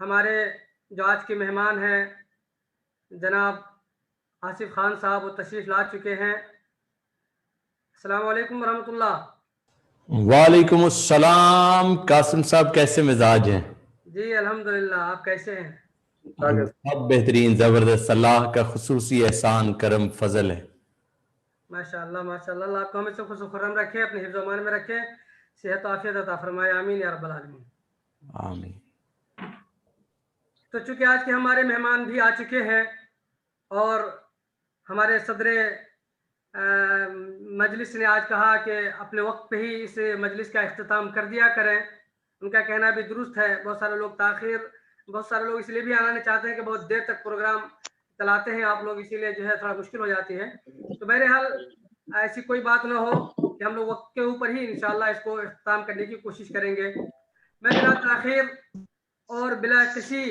ہمارے جو آج کے مہمان ہیں جناب آصف خان صاحب وہ تشریف لا چکے ہیں. السلام علیکم ورحمۃ اللہ. وعلیکم السلام. قاسم صاحب کیسے مزاج ہیں؟ جی الحمدللہ. آپ کیسے ہیں؟ سب بہترین، زبردست. اللہ کا خصوصی احسان کرم فضل ہے. ماشاء اللہ ماشاء اللہ. اللہ آپ کو ہمیں سب خوش و خرم رکھے، اپنے حفظ و امان میں رکھے، صحت و عافیت عطا فرمائے. آمین یا رب العالمین. آمین. تو چونکہ آج کے ہمارے مہمان بھی آ چکے ہیں اور ہمارے صدر مجلس نے آج کہا کہ اپنے وقت پہ ہی اس مجلس کا اختتام کر دیا کریں. ان کا کہنا بھی درست ہے. بہت سارے لوگ اس لیے بھی آنا نہیں چاہتے ہیں کہ بہت دیر تک پروگرام چلاتے ہیں آپ لوگ، اسی لیے جو ہے تھوڑا مشکل ہو جاتی ہے. تو بہرحال ایسی کوئی بات نہ ہو کہ ہم لوگ وقت کے اوپر ہی انشاءاللہ اس کو اختتام کرنے کی کوشش کریں گے. میں بلا تاخیر اور بلا کسی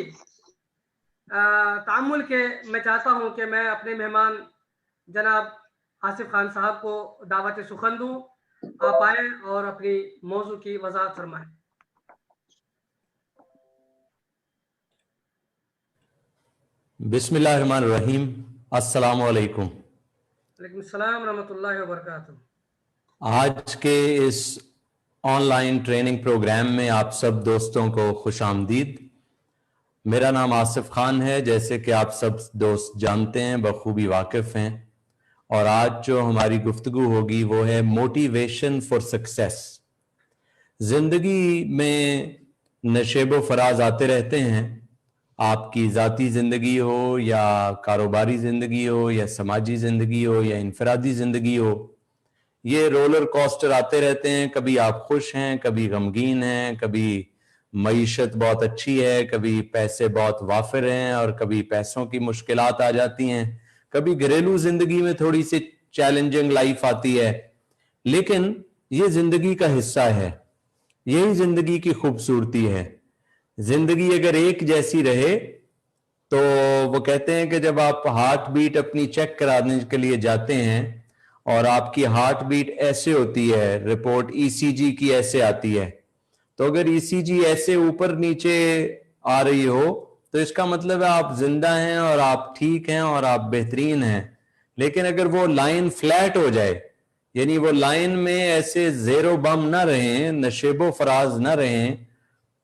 تعمل کے میں چاہتا ہوں کہ میں اپنے مہمان جناب آصف خان صاحب کو دعوت سخن دوں. آپ آئیں اور اپنی موضوع کی وضاحت فرمائیں. بسم اللہ الرحمن الرحیم. السلام علیکم. وعلیکم السلام ورحمۃ اللہ وبرکاتہ. آج کے اس آن لائن ٹریننگ پروگرام میں آپ سب دوستوں کو خوش آمدید. میرا نام آصف خان ہے، جیسے کہ آپ سب دوست جانتے ہیں، بخوبی واقف ہیں. اور آج جو ہماری گفتگو ہوگی وہ ہے موٹیویشن فار سکسیس. زندگی میں نشیب و فراز آتے رہتے ہیں. آپ کی ذاتی زندگی ہو یا کاروباری زندگی ہو یا سماجی زندگی ہو یا انفرادی زندگی ہو، یہ رولر کوسٹر آتے رہتے ہیں. کبھی آپ خوش ہیں، کبھی غمگین ہیں، کبھی معیشت بہت اچھی ہے، کبھی پیسے بہت وافر ہیں اور کبھی پیسوں کی مشکلات آ جاتی ہیں، کبھی گھریلو زندگی میں تھوڑی سی چیلنجنگ لائف آتی ہے. لیکن یہ زندگی کا حصہ ہے، یہی زندگی کی خوبصورتی ہے. زندگی اگر ایک جیسی رہے تو وہ کہتے ہیں کہ جب آپ ہارٹ بیٹ اپنی چیک کرانے کے لیے جاتے ہیں اور آپ کی ہارٹ بیٹ ایسے ہوتی ہے، رپورٹ ای سی جی کی ایسے آتی ہے، تو اگر ای سی جی ایسے اوپر نیچے آ رہی ہو تو اس کا مطلب ہے آپ زندہ ہیں اور آپ ٹھیک ہیں اور آپ بہترین ہیں. لیکن اگر وہ لائن فلیٹ ہو جائے، یعنی وہ لائن میں ایسے زیرو بم نہ رہیں، نشیب و فراز نہ رہیں،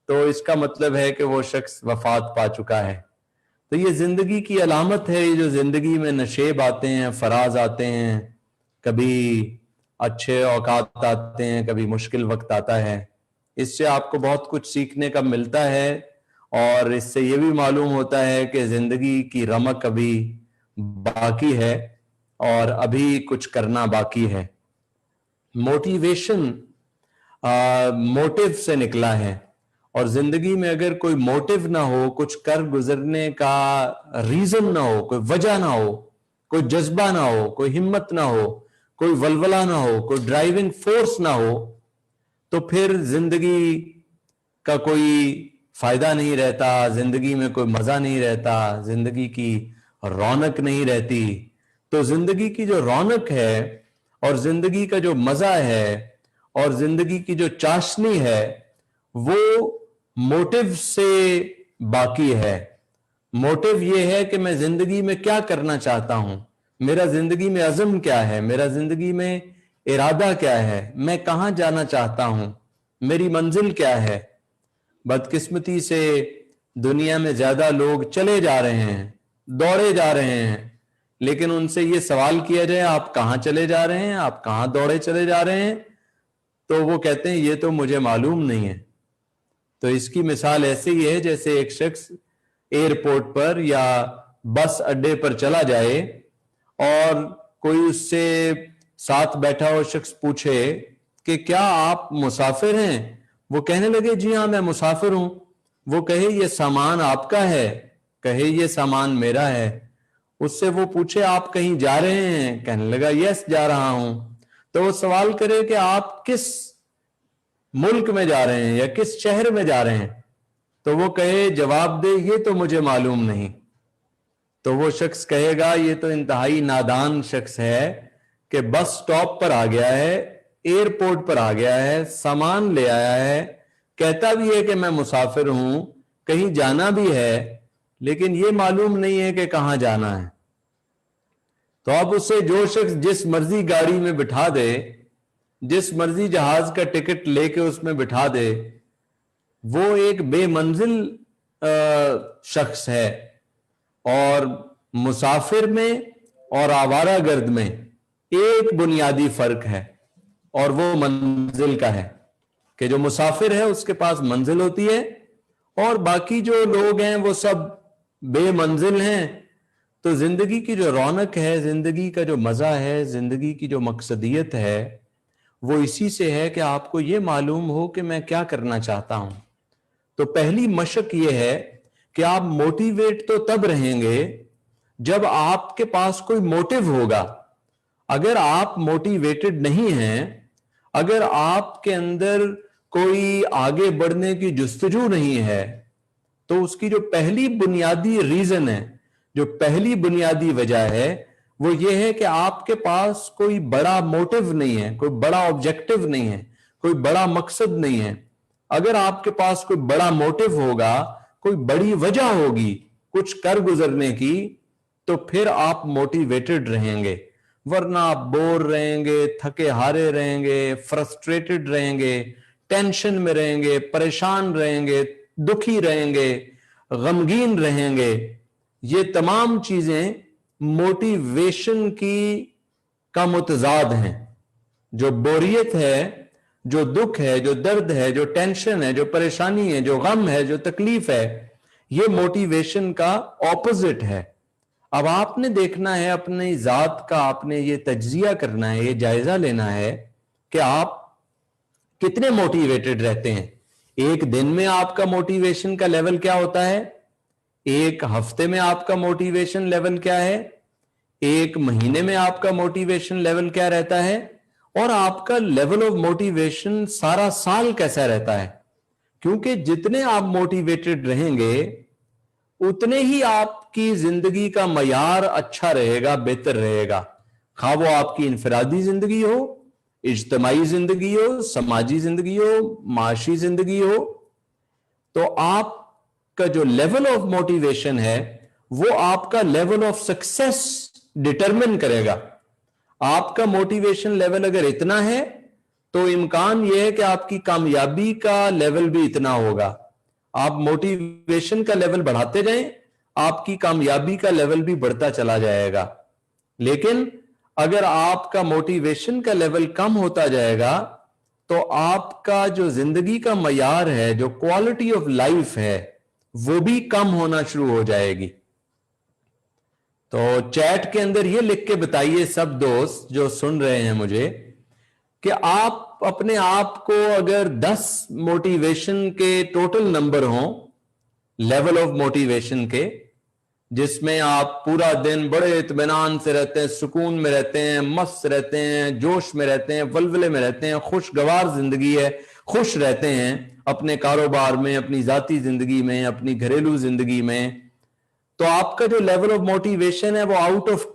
تو اس کا مطلب ہے کہ وہ شخص وفات پا چکا ہے. تو یہ زندگی کی علامت ہے. یہ جو زندگی میں نشیب آتے ہیں، فراز آتے ہیں، کبھی اچھے اوقات آتے ہیں، کبھی مشکل وقت آتا ہے، اس سے آپ کو بہت کچھ سیکھنے کا ملتا ہے. اور اس سے یہ بھی معلوم ہوتا ہے کہ زندگی کی رمق ابھی باقی ہے اور ابھی کچھ کرنا باقی ہے. موٹیویشن موٹیو سے نکلا ہے، اور زندگی میں اگر کوئی موٹیو نہ ہو، کچھ کر گزرنے کا ریزن نہ ہو، کوئی وجہ نہ ہو، کوئی جذبہ نہ ہو، کوئی ہمت نہ ہو، کوئی ولولہ نہ ہو، کوئی ڈرائیونگ فورس نہ ہو، تو پھر زندگی کا کوئی فائدہ نہیں رہتا، زندگی میں کوئی مزہ نہیں رہتا، زندگی کی رونق نہیں رہتی. تو زندگی کی جو رونق ہے اور زندگی کا جو مزہ ہے اور زندگی کی جو چاشنی ہے وہ موٹیو سے باقی ہے. موٹیو یہ ہے کہ میں زندگی میں کیا کرنا چاہتا ہوں، میرا زندگی میں عزم کیا ہے، میرا زندگی میں ارادہ کیا ہے، میں کہاں جانا چاہتا ہوں، میری منزل کیا ہے. بدقسمتی سے دنیا میں زیادہ لوگ چلے جا رہے ہیں، دوڑے جا رہے ہیں، لیکن ان سے یہ سوال کیا جائے آپ کہاں چلے جا رہے ہیں، آپ کہاں دوڑے چلے جا رہے ہیں، تو وہ کہتے ہیں یہ تو مجھے معلوم نہیں ہے. تو اس کی مثال ایسے ہی ہے جیسے ایک شخص ایئرپورٹ پر یا بس اڈے پر چلا جائے اور کوئی اس سے ساتھ بیٹھا ہوا شخص پوچھے کہ کیا آپ مسافر ہیں؟ وہ کہنے لگے جی ہاں میں مسافر ہوں. وہ کہے یہ سامان آپ کا ہے؟ کہے یہ سامان میرا ہے. اس سے وہ پوچھے آپ کہیں جا رہے ہیں؟ کہنے لگا یس جا رہا ہوں. تو وہ سوال کرے کہ آپ کس ملک میں جا رہے ہیں یا کس شہر میں جا رہے ہیں؟ تو وہ کہے جواب دے یہ تو مجھے معلوم نہیں. تو وہ شخص کہے گا یہ تو انتہائی نادان شخص ہے کہ بس سٹاپ پر آ گیا ہے، ایئرپورٹ پر آ گیا ہے، سامان لے آیا ہے، کہتا بھی ہے کہ میں مسافر ہوں، कहीं जाना भी है लेकिन ये मालूम नहीं है कि कहां जाना है, तो अब उससे जो शख्स जिस मर्जी गाड़ी में बिठा दे, जिस मर्जी जहाज का टिकट लेके उसमें बिठा दे, वो एक बेमंजिल शख्स है। और मुसाफिर में और आवारागर्द में एक बुनियादी फर्क है, और वो मंजिल का है कि जो मुसाफिर है उसके पास मंजिल होती है और बाकी जो लोग हैं वो सब बेमंजिल हैं। तो जिंदगी की जो रौनक है, जिंदगी का जो मजा है, जिंदगी की जो मकसदियत है, वो इसी से है कि आपको ये मालूम हो कि मैं क्या करना चाहता हूं। तो पहली मशक ये है कि आप मोटिवेट तो तब रहेंगे जब आपके पास कोई मोटिव होगा। अगर आप मोटिवेटेड नहीं हैं, अगर आपके अंदर कोई आगे बढ़ने की जुस्तजू नहीं है, तो उसकी जो पहली बुनियादी रीजन है, जो पहली बुनियादी वजह है, वो ये है कि आपके पास कोई बड़ा मोटिव नहीं है, कोई बड़ा ऑब्जेक्टिव नहीं है, कोई बड़ा मकसद नहीं है। अगर आपके पास कोई बड़ा मोटिव होगा, कोई बड़ी वजह होगी कुछ कर गुजरने की, तो फिर आप मोटिवेटेड रहेंगे। वरना आप बोर रहेंगे, थके हारे रहेंगे, फ्रस्ट्रेटेड रहेंगे, टेंशन में रहेंगे, परेशान रहेंगे, दुखी रहेंगे, गमगीन रहेंगे। ये तमाम चीजें मोटिवेशन का मुतजाद हैं। जो बोरियत है, जो दुख है, जो दर्द है, जो टेंशन है, जो परेशानी है, जो गम है, जो तकलीफ है, ये मोटिवेशन का ऑपोजिट है। अब आपने देखना है अपनी जात का, आपने ये तज्जिया करना है, ये जायजा लेना है कि आप कितने मोटिवेटेड रहते हैं। एक दिन में आपका मोटिवेशन का लेवल क्या होता है, एक हफ्ते में आपका मोटिवेशन लेवल क्या है, एक महीने में आपका मोटिवेशन लेवल क्या रहता है, और आपका लेवल ऑफ मोटिवेशन सारा साल कैसा रहता है। क्योंकि जितने आप मोटिवेटेड रहेंगे उतने ही आपकी जिंदगी का मयार अच्छा रहेगा, बेहतर रहेगा। खा वो आपकी इनफरादी जिंदगी हो, इज्तमाई जिंदगी हो, समाजी जिंदगी हो, माशी जिंदगी हो, तो आपका जो लेवल ऑफ मोटिवेशन है वो आपका लेवल ऑफ सक्सेस डिटरमिन करेगा। आपका मोटिवेशन लेवल अगर इतना है तो इम्कान यह है कि आपकी कामयाबी का लेवल भी इतना होगा। आप मोटिवेशन का लेवल बढ़ाते जाएं, आपकी कामयाबी का लेवल भी बढ़ता चला जाएगा। लेकिन अगर आपका मोटिवेशन का लेवल कम होता जाएगा तो आपका जो जिंदगी का मयार है, जो क्वालिटी ऑफ लाइफ है, वो भी कम होना शुरू हो जाएगी। तो चैट के अंदर ये लिख के बताइए सब दोस्त जो सुन रहे हैं मुझे, कि आप अपने आप को अगर 10 मोटिवेशन के टोटल नंबर हों, लेवल ऑफ मोटिवेशन के, जिसमें आप पूरा दिन बड़े इत्मीनान से रहते हैं, सुकून में रहते हैं, मस्त रहते हैं, जोश में रहते हैं, वलवले में रहते हैं, खुशगवार जिंदगी है, खुश रहते हैं अपने कारोबार में, अपनी जाती जिंदगी में, अपनी घरेलू जिंदगी में, तो आपका जो लेवल ऑफ मोटिवेशन है वो आउट ऑफ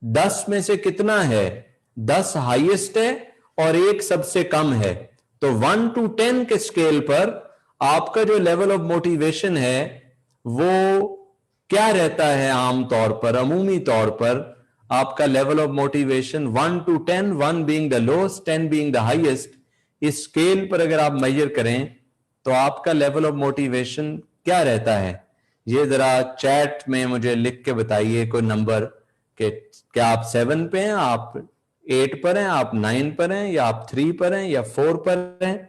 10 में से कितना है? 10 हाईएस्ट है और 1 सबसे कम है। तो 1 to 10 के स्केल पर आपका जो लेवल ऑफ मोटिवेशन है वो क्या रहता है? आमतौर पर, अमूमी तौर पर आपका level of motivation 1 to 10, 1 being the lowest, 10 being the highest, इस स्केल पर अगर आप मेजर करें तो आपका लेवल ऑफ मोटिवेशन क्या रहता है? ये जरा चैट में मुझे लिख के बताइए कोई नंबर, कि क्या आप 7 पे हैं, आप 8 पर हैं, आप 9 पर हैं, या आप 3 पर हैं, या 4 पर हैं।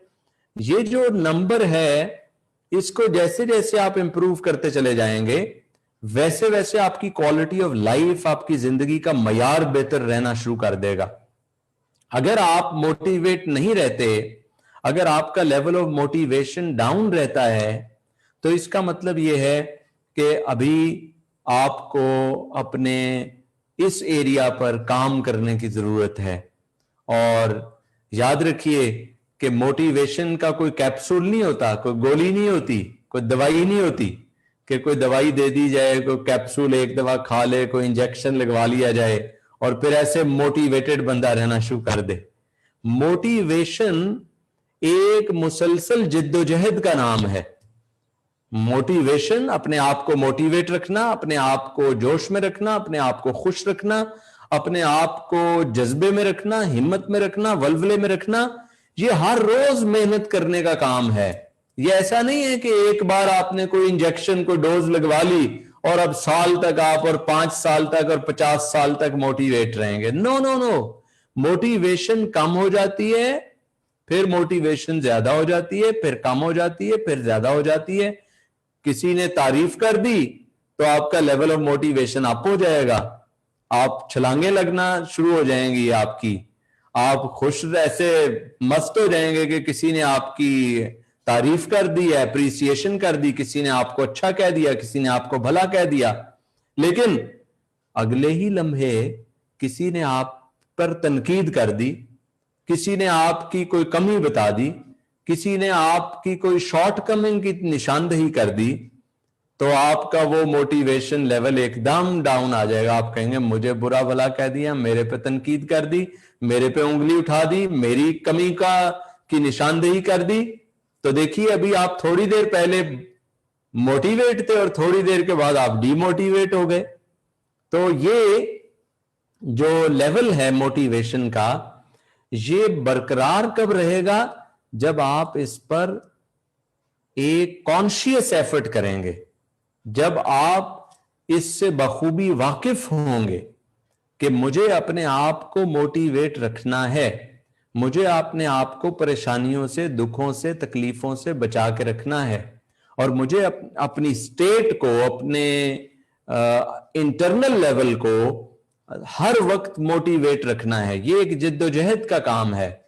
ये जो नंबर है, इसको जैसे जैसे आप इंप्रूव करते चले जाएंगे वैसे वैसे आपकी क्वालिटी ऑफ लाइफ, आपकी जिंदगी का मयार बेहतर रहना शुरू कर देगा। अगर आप मोटिवेट नहीं रहते, अगर आपका लेवल ऑफ मोटिवेशन डाउन रहता है, तो इसका मतलब यह है कि अभी आपको अपने इस एरिया पर काम करने की जरूरत है। और याद रखिए कि मोटिवेशन का कोई कैप्सूल नहीं होता, कोई गोली नहीं होती, कोई दवाई नहीं होती कि कोई दवाई दे दी जाए, कोई कैप्सूल एक दवा खा ले, कोई इंजेक्शन लगवा लिया जाए और फिर ऐसे मोटिवेटेड बंदा रहना शुरू कर दे। मोटिवेशन एक मुसलसल जिद्दोजहद का नाम है। मोटिवेशन, अपने आप को मोटिवेट रखना, अपने आप को जोश में रखना, अपने आप को खुश रखना, अपने आप को जज्बे में रखना, हिम्मत में रखना, वल्वले में रखना, ये हर रोज मेहनत करने का काम है। ये ऐसा नहीं है कि एक बार आपने कोई इंजेक्शन को डोज लगवा ली और अब साल तक आप और 5 साल तक और 50 साल तक मोटिवेट रहेंगे। नो नो नो, मोटिवेशन कम हो जाती है, फिर मोटिवेशन ज्यादा हो जाती है, फिर कम हो जाती है, फिर ज्यादा हो जाती है। किसी ने तारीफ कर दी तो आपका लेवल ऑफ मोटिवेशन अप हो जाएगा, आप छलांगे लगना शुरू हो जाएंगी आपकी, आप खुश ऐसे मस्त हो जाएंगे कि किसी ने आपकी तारीफ कर दी, एप्रिसिएशन कर दी, किसी ने आपको अच्छा कह दिया, किसी ने आपको भला कह दिया। लेकिन अगले ही लम्हे किसी ने आप पर तनकीद कर दी, किसी ने आपकी कोई कमी बता दी, किसी ने आपकी कोई शॉर्टकमिंग की निशानदेही कर दी, तो आपका वो मोटिवेशन लेवल एकदम डाउन आ जाएगा। आप कहेंगे मुझे बुरा भला कह दिया, मेरे पे तनकीद कर दी, मेरे पे उंगली उठा दी, मेरी कमी की निशानदेही कर दी। तो देखिए अभी आप थोड़ी देर पहले मोटिवेट थे और थोड़ी देर के बाद आप डीमोटिवेट हो गए। तो ये जो लेवल है मोटिवेशन का, ये बरकरार कब रहेगा? जब आप इस पर एक कॉन्शियस एफर्ट करेंगे, जब आप इससे बखूबी वाकिफ होंगे कि मुझे अपने आप को मोटिवेट रखना है, मुझे अपने आप को परेशानियों से, दुखों से, तकलीफों से बचा के रखना है, और मुझे अपनी स्टेट को, अपने इंटरनल लेवल को हर वक्त मोटिवेट रखना है। ये एक जिद्दोजहद का काम है।